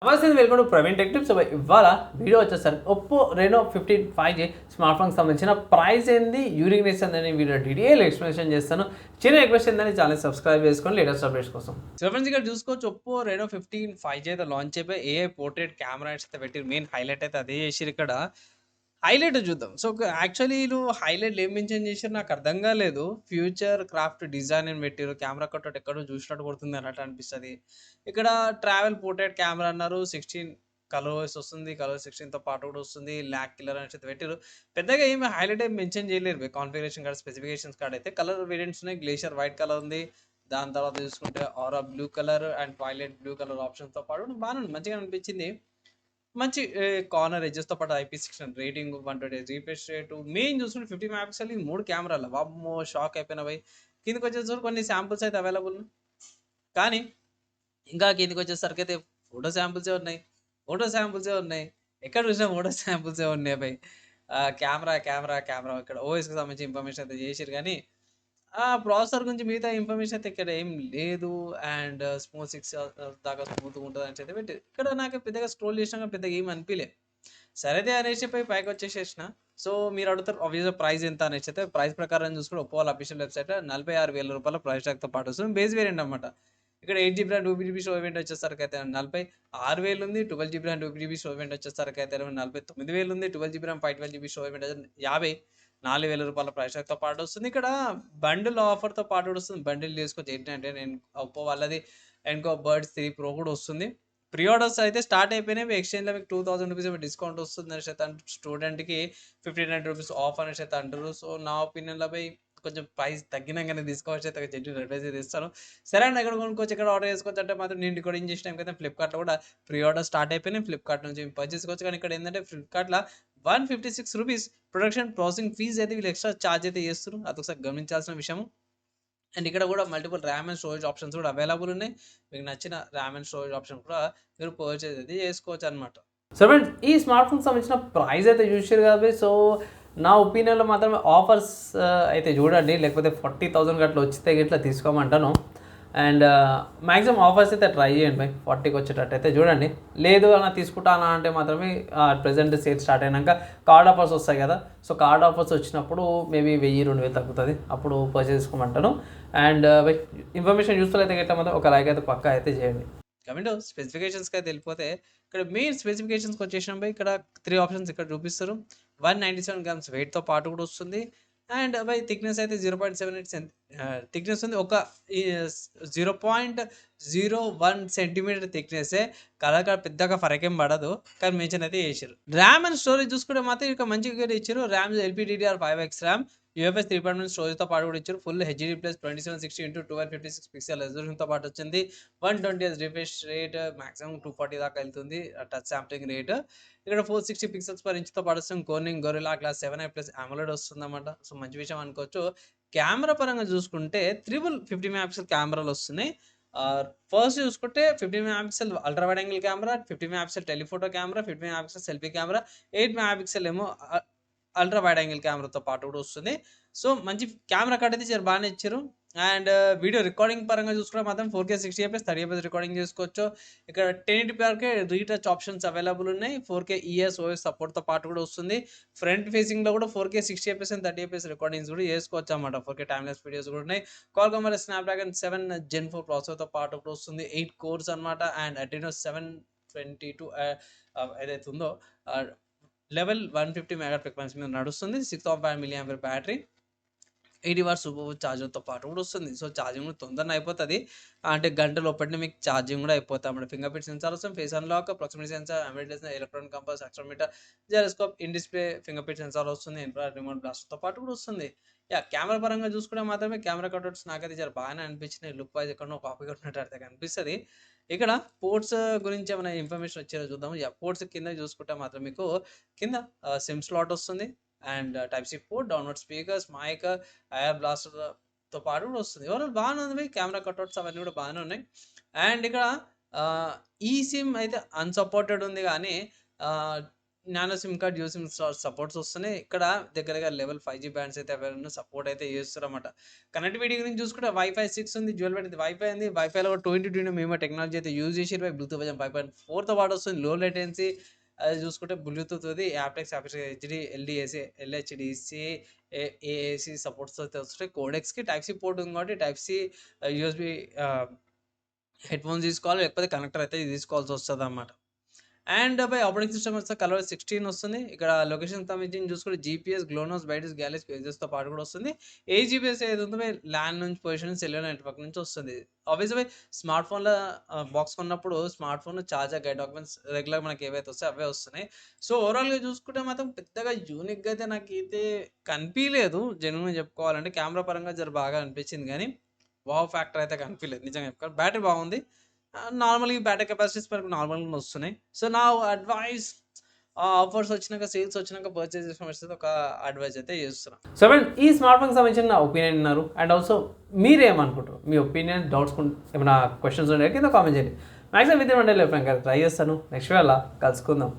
నమస్తే welcome to Praveen tech tips. ఇవాళ video వచ్చేసరికి ఒప్పో రెనో 15 5G స్మార్ట్ ఫోన్కి సంబంధించిన ప్రైస్ ఏంది, యూనిక్నెస్ ఏందని వీడియో డీటెయిల్ ఎక్స్ప్లెనేషన్ చేస్తాను. చిన్న రిక్వెస్ట్ ఏందని ఛానల్ సబ్స్క్రైబ్ చేసుకొని లేటెస్ట్ అప్డేట్స్ కోసం. సో ఫ్రెండ్స్ ఇక్కడ చూసుకోవచ్చు, ఒప్పో రెనో 15 5G అయితే లాంచ్ అయిపోయి ఏఐ పోర్ట్రేట్ కెమెరా అయితే పెట్టి మెయిన్ హైలైట్ అయితే అదే చేసిరు. ఇక్కడ హైలైట్ చూద్దాం. సో యాక్చువల్లీ వీళ్ళు హైలైట్లు ఏం మెన్షన్ చేశారు నాకు అర్థం కాలేదు. ఫ్యూచర్ క్రాఫ్ట్ డిజైన్ అని పెట్టారు. కెమెరా కట్అవుట్ ఎక్కడో చూసినట్టు కొడుతుంది అన్నట్టు అనిపిస్తుంది. ఇక్కడ ట్రావెల్ పోర్ట్రేట్ కెమెరా అన్నారు. 16 కలర్స్ వస్తుంది. కలర్ 16తో పాటు కూడా వస్తుంది. ల్యాక్ కిల్లర్ అని పెట్టారు. పెద్దగా ఏమి హైలైట్ ఏం మెన్షన్ చేయలేరు. కాన్ఫిగరేషన్ కార్డ్, స్పెసిఫికేషన్స్ కార్డ్ అయితే కలర్ వేరియంట్స్ ఉన్నాయి. గ్లేషియర్ వైట్ కలర్ ఉంది. దాని తర్వాత చూసుకుంటే aura blue colour and twilight blue colour ఆప్షన్స్తో పాటు బాగానే మంచిగా అనిపించింది. మంచి కార్నర్ ఎడ్జెస్‌తో పాటు IP16 rating, 120 refresh rate. Main చూసుకుంటే 50 మెగాపిక్సెల్, 3 కెమెరాలు. వామ్మో! షాక్ అయిపోయినా భయ్. కిందకొచ్చేసరికి కొన్ని శాంపుల్స్ అయితే అవైలబుల్ ఉన్నాయి. కానీ ఇంకా కిందకొచ్చేసరికైతే ఫోటో శాంపుల్సే ఉన్నాయి. ఫోటో శాంపుల్సే ఉన్నాయి. ఎక్కడ చూసినా ఫోటో శాంపుల్సే ఉన్నాయి భయ్. కెమెరా ఇక్కడ ఓఎస్‌కి సంబంధించిన ఇన్ఫర్మేషన్ అయితే చేసిర్రు గానీ ప్రాసెసర్ గురించి మిగతా ఇన్ఫర్మేషన్ అయితే ఇక్కడ ఏం లేదు. అండ్ స్మూత్ 6 దాకా స్మూత్‌గా ఉంటదని అయితే పెట్టారు. ఇక్కడ నాకు పెద్దగా స్క్రోల్ చేసినా పెద్దగా ఏమి అనిపియలే. సరేదే అనేసి పైకొచ్చేసేసిన. సో మీరు అడుగుతారు ఆబ్వియస్‌గా ప్రైస్ ఎంత అనేసి అయితే ప్రైస్ ప్రకారం చూసుకుంటే ఒప్పో వాళ్ళ అఫీషియల్ వెబ్‌సైట్ రూ. 46,000 ప్రైస్ ట్యాగ్‌తో పాటు వస్తుంది. బేస్ వేరియంట్ అనమాట. ఇక్కడ 8 ర్యామ్ 2 స్టోరేజ్ వేరియంట్ వచ్చేసరికైతే 46,000 ఉంది. 12 ర్యామ్ 2 స్టోరేజ్ వేరియంట్ వచ్చేసరికైతే 49,000 ఉంది. 12 ర్యామ్ 512 స్టోరేజ్ వేరియంట్ అయితే 54,000 ప్రైస్ ట్యాగ్‌తో పాటు వస్తుంది. ఇక్కడ బండిల్ ఆఫర్‌తో పాటు కూడా వస్తుంది. బండిల్ చేసుకోవచ్చు. ఏంటంటే నేను ఒప్పో వాళ్ళది ఇంకో బర్డ్స్ 3 ప్రో కూడా వస్తుంది. ప్రీ ఆర్డర్స్ అయితే స్టార్ట్ అయిపోయినాయి. ఎక్స్చేంజ్‌లో మీకు ₹2,000 డిస్కౌంట్ వస్తుంది అనేసి అయితే స్టూడెంట్‌కి ₹1,500 ఆఫ్ అనేసి అయితే అంటారు. సో నా ఒపీనియన్‌లో కొంచెం ప్రైస్ తగ్గినంగానే తీసుకోవచ్చు అయితే జెన్యూన్ అడ్వైస్ అయితే ఇస్తాను. సరే అండి, ఎక్కడ కొనుక్కోవచ్చు, ఎక్కడ ఆర్డర్ చేసుకోవచ్చు అంటే మాత్రం నేను రికార్డింగ్ చేసిన టైంకైతే ఫ్లిప్‌కార్ట్‌లో కూడా ప్రీ ఆర్డర్ స్టార్ట్ అయిపోయినాయి. ఫ్లిప్‌కార్ట్ నుంచి పర్చేస్ చేసుకోవచ్చు. కానీ ఇక్కడ ఏంటంటే ఫ్లిప్‌కార్ట్‌లో ₹156 ప్రొడక్షన్ ప్రాసెసింగ్ ఫీజ్ అయితే వీళ్ళు ఎక్స్ట్రా ఛార్జ్ అయితే చేస్తున్నారు. అదొకసారి గమనించాల్సిన విషయం. అండ్ ఇక్కడ కూడా multiple RAM and storage options కూడా అవైలబుల్ ఉన్నాయి. మీకు నచ్చిన ర్యామ్ అండ్ స్టోరేజ్ ఆప్షన్ కూడా మీరు పర్చేజ్ అయితే చేసుకోవచ్చు అనమాట. సో ఫ్రెండ్స్ ఈ స్మార్ట్ ఫోన్కి సంబంధించిన ప్రైస్ అయితే చూసారు కాబట్టి, సో నా ఒపీనియన్లో మాత్రమే ఆఫర్స్ అయితే చూడండి, లేకపోతే 40,000 అట్లా వచ్చితే ఇట్లా తీసుకోమంటాను. అండ్ మ్యాక్సిమం ఆఫర్స్ అయితే ట్రై చేయండి బై. 40కి వచ్చేటట్టు అయితే చూడండి. లేదు అలా తీసుకుంటానా అంటే మాత్రమే ప్రెజెంట్ సేల్ స్టార్ట్ అయినాక కార్డ్ ఆఫర్స్ వస్తాయి కదా. సో కార్డ్ ఆఫర్స్ వచ్చినప్పుడు మేబీ 1000-2000 తగ్గుతుంది, అప్పుడు పర్చేస్ చేసుకోమంటాను. అండ్ బై ఇన్ఫర్మేషన్ యూస్ఫుల్ అయితే గట్లా మాత్రం ఒక లైక్ అయితే పక్కా అయితే చేయండి. కమింగ్ టు స్పెసిఫికేషన్స్కి అయితే వెళ్ళిపోతే, ఇక్కడ మెయిన్ స్పెసిఫికేషన్స్కి వచ్చేసినప్పుడు ఇక్కడ 3 ఆప్షన్స్ ఇక్కడ చూపిస్తారు. 197 గ్రామ్స్ వెయిట్తో పాటు కూడా వస్తుంది. అండ్ బై థిక్నెస్ అయితే 0.78 థిక్నెస్ ఉంది. ఒక 0.01 సెంటీమీటర్ థిక్నెస్సే. కలర్ పెద్దగా ఫరకేం పడదు, కానీ మెన్షన్ అయితే చేసారు. ర్యామ్ అండ్ స్టోరేజ్ చూసుకుంటే మాత్రం ఇక మంచిగా ఇచ్చారు. ర్యామ్ LPDDR5X ర్యామ్, UFS 3.1 స్టోరేజ్తో పాటు కూడా ఇచ్చారు. Full HD plus 2760x1256 pixel రెజల్యూషన్తో పాటు వచ్చింది. 120 రిఫ్రెష్ రేట్, మాక్సిమం 240 దాకా వెళ్తుంది టచ్ శాంప్లింగ్ రేట్. ఇక్కడ 460 పిక్సెల్స్ పర్ ఇంచ్తో పాటు వస్తుంది. Corning Gorilla glass 7i plus AMOLED వస్తుందన్నమాట. సో మంచి విషయం అనుకోవచ్చు. కెమెరా పరంగా చూసుకుంటే 50 మెగాపిక్సెల్ కెమెరాలు వస్తున్నాయి. ఫస్ట్ చూసుకుంటే 50 megapixel ultra wide angle camera, 50 megapixel telephoto camera, 50 megapixel selfie camera, 8 megapixel ఏమో అల్ట్రా వైడ్ యాంగిల్ కెమెరాతో పాటు కూడా వస్తుంది. సో మంచి కెమెరా కార్డ్ అయితే బాగానే ఇచ్చారు. అండ్ వీడియో రికార్డింగ్ పరంగా చూసుకుంటే మాత్రం 4K 60 fps 30 fps రికార్డింగ్ చేసుకోవచ్చు. ఇక్కడ 1080p రీటచ్ ఆప్షన్స్ అవైలబుల్ ఉన్నాయి. 4K ES OS సపోర్ట్తో పాటు కూడా వస్తుంది. ఫ్రంట్ ఫేసింగ్లో కూడా 4K 60 fps and 30 fps recordings కూడా చేసుకోవచ్చు అన్నమాట. 4K టైమ్లెస్ వీడియోస్ కూడా ఉన్నాయి. Qualcomm Snapdragon 7 Gen 4 ప్రాసెసర్తో పాటు కూడా వస్తుంది. 8 కోర్స్ అనమాట. అండ్ Adreno 722 ఏదైతే ఉందో లెవెల్ 150 మెగా ఫ్రీక్వెన్సీ మీద నడుస్తుంది. 6.5 mAh బ్యాటరీ, 80 వాట్స్ సూపర్ ఛార్జర్తో పాటు కూడా వస్తుంది. సో ఛార్జింగ్ కూడా తొందరగా అయిపోతుంది. అంటే గంట లోపలనే మీకు ఛార్జింగ్ కూడా అయిపోతుంది అన్నమాట. ఫింగర్ ప్రింట్ సెన్సార్ వస్తుంది, face unlock, proximity sensor, AMOLED electronic compass, accelerometer, gyroscope, in display finger print censor వస్తుంది. ఇన్ఫ్రారెడ్ రిమోట్ బ్లాస్టర్తో పాటు కూడా వస్తుంది. కెమెరా పరంగా చూసుకుంటే మాత్రమే కెమెరా కట్అవుట్స్ నాకైతే బాగానే అనిపించినాయి. లుక్ వైజ్ ఎక్కడో కాపీ కొట్టినట్టు అయితే కనిపిస్తుంది. ఇక్కడ పోర్ట్స్ గురించి ఏమైనా ఇన్ఫర్మేషన్ వచ్చేదో చూద్దాము. పోర్ట్స్ కింద చూసుకుంటే మాత్రం మీకు కింద సిమ్ స్లాట్ వస్తుంది. And type C port, download speakers, mic, IR బ్లాస్టర్తో పాటు కూడా వస్తుంది. ఓవరాల్ బాగానే ఉంది. కెమెరా కట్అవుట్స్ అవన్నీ కూడా బాగానే ఉన్నాయి. అండ్ ఇక్కడ ఈ సిమ్ అయితే అన్సపోర్టెడ్ ఉంది, కానీ nano SIM card due SIM supports వస్తున్నాయి. ఇక్కడ దగ్గరగా లెవెల్ 5G బ్యాండ్స్ అయితే అవైలబుల్ సపోర్ట్ అయితే చేస్తారన్నమాట. కనెక్టివిటీ గురించి చూసుకుంటే వైఫై 6 ఉంది, డ్యూయల్ బ్యాండ్ వైఫై ఉంది. వైఫైలో 2020 మేము టెక్నాలజీ అయితే యూజ్ చేసిర్రు. బ్లూటూత్ వర్షన్ 5.4తో పాటు వస్తుంది. లో లేటెన్సీ అది చూసుకుంటే బ్లూటూత్ ఉంది, aptX HD LDAC LHDC AAC supports అయితే వస్తాయి. కోడెక్స్కి టైప్ సి పోర్ట్ ఉంది కాబట్టి type C USB headphones తీసుకోవాలి, లేకపోతే కనెక్టర్ అయితే తీసుకోవాల్సి వస్తుంది అన్నమాట. అండ్ బై ఆపరేటింగ్ సిస్టమ్ వస్తే కలర్ 16 వస్తుంది. ఇక్కడ లొకేషన్ సంబంధించి చూసుకుంటే జీపీఎస్, గ్లోనోస్, బైటస్, గ్యాలెక్స్ పేజెస్తో పాటు కూడా వస్తుంది. ఏ జీపీఎస్ ఏది ఉందో ల్యాండ్ నుంచి పొజిషన్ సెల్యులర్ నెట్వర్క్ నుంచి వస్తుంది. ఆబ్వియస్లీ స్మార్ట్ ఫోన్లో బాక్స్ కొన్నప్పుడు smart phone charger, guide documents regular మనకి ఏవైతే వస్తాయో అవే వస్తున్నాయి. సో ఓవరాల్గా చూసుకుంటే మాత్రం పెద్దగా యూనిక్గా అయితే నాకైతే కనిపించలేదు. జెన్యున్గా చెప్పుకోవాలంటే కెమెరా పరంగా జర బాగా అనిపించింది, కానీ వావ్ ఫ్యాక్టర్ అయితే కనిపించలేదు నిజంగా చెప్పుకోవాలి. బ్యాటరీ బాగుంది, నార్మల్గా బ్యాటరీ కెపాసిటీస్ మనకు నార్మల్గా వస్తున్నాయి. సో నా అడ్వైస్ ఆఫర్స్ వచ్చినాక, సేల్స్ వచ్చినాక పర్చేస్ చేసిన ఒక అడ్వైస్ అయితే చేస్తున్నాను. సో ఫ్రెండ్, ఈ స్మార్ట్ ఫోన్కి సంబంధించిన ఒపీనియన్ ఉన్నారు. అండ్ ఆల్సో మీరేమనుకుంటారు, మీ ఒపీనియన్, డౌట్స్ ఏమైనా క్వశ్చన్స్ ఉండే కింద కామెంట్ చేయండి. Maximum within 1 day friend try చేస్తాను. నెక్స్ట్ వేళ కలుసుకుందాం.